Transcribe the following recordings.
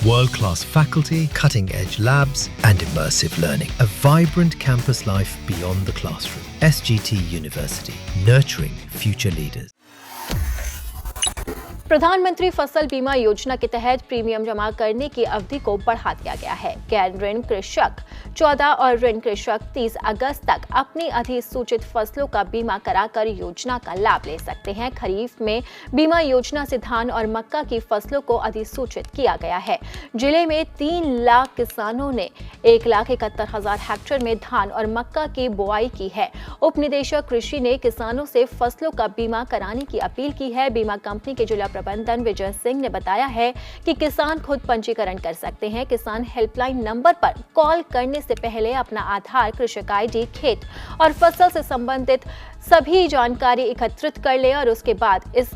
World-class faculty, cutting-edge labs, and immersive learning. A vibrant campus life beyond the classroom. SGT University, nurturing future leaders. प्रधानमंत्री फसल बीमा योजना के तहत premium जमा करने की अवधि को बढ़ा दिया गया है। गैर ऋण कृषक 14 और ऋण कृषक 30 अगस्त तक अपनी अधिसूचित फसलों का बीमा कराकर योजना का लाभ ले सकते हैं। खरीफ में बीमा योजना से धान और मक्का की फसलों को अधिसूचित किया गया है। जिले में 3 लाख किसानों ने 1,71,000 हेक्टेयर में धान और मक्का की बुआई की है। उप निदेशक कृषि ने किसानों से फसलों का बीमा कराने की अपील की है। बीमा कंपनी के जिला प्रबंधन विजय सिंह ने बताया है कि किसान खुद पंजीकरण कर सकते हैं। किसान हेल्पलाइन नंबर पर कॉल करने से पहले अपना आधार, कृषक आईडी, खेत और फसल से संबंधित सभी जानकारी एकत्रित कर ले और उसके बाद इस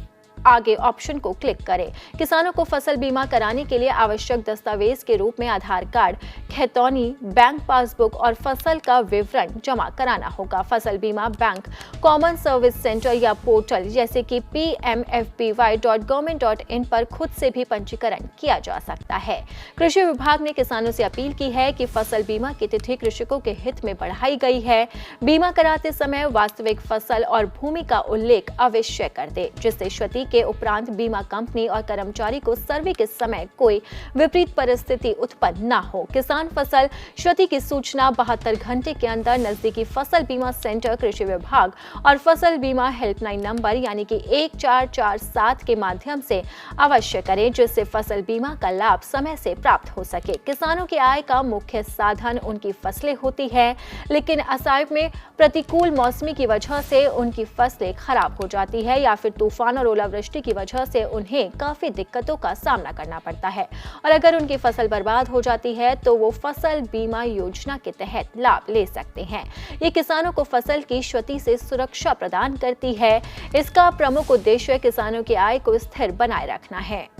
आगे ऑप्शन को क्लिक करें। किसानों को फसल बीमा कराने के लिए आवश्यक दस्तावेज के रूप में आधार कार्ड, खैतौनी, बैंक पासबुक और फसल का विवरण जमा कराना होगा। फसल बीमा बैंक, कॉमन सर्विस सेंटर या पोर्टल जैसे कि pmfby.government.in पर खुद से भी पंजीकरण किया जा सकता है। कृषि विभाग ने किसानों से अपील की है कि फसल बीमा की तिथि कृषकों के हित में बढ़ाई गई है। बीमा कराते समय वास्तविक फसल और भूमि का उल्लेख अवश्य कर दे, जिससे क्षति के उपरांत बीमा कंपनी और कर्मचारी को सर्वे के समय कोई विपरीत परिस्थिति उत्पन्न न हो। किसान फसल क्षति की सूचना 72 घंटे के अंदर नजदीकी फसल बीमा सेंटर, कृषि विभाग और फसल बीमा हेल्पलाइन नंबर यानी कि 1447 के माध्यम से अवश्य करें, जिससे फसल बीमा का लाभ समय से प्राप्त हो सके। किसानों की आय का मुख्य साधन उनकी फसलें होती है, लेकिन असम में प्रतिकूल मौसमी की वजह से उनकी फसलें खराब हो जाती है या फिर तूफान और ओलावृष्टि की वजह से उन्हें काफी दिक्कतों का सामना करना पड़ता है और अगर उनकी फसल बर्बाद हो जाती है तो वो फसल बीमा योजना के तहत लाभ ले सकते हैं। ये किसानों को फसल की क्षति से सुरक्षा प्रदान करती है। इसका प्रमुख उद्देश्य किसानों की आय को स्थिर बनाए रखना है।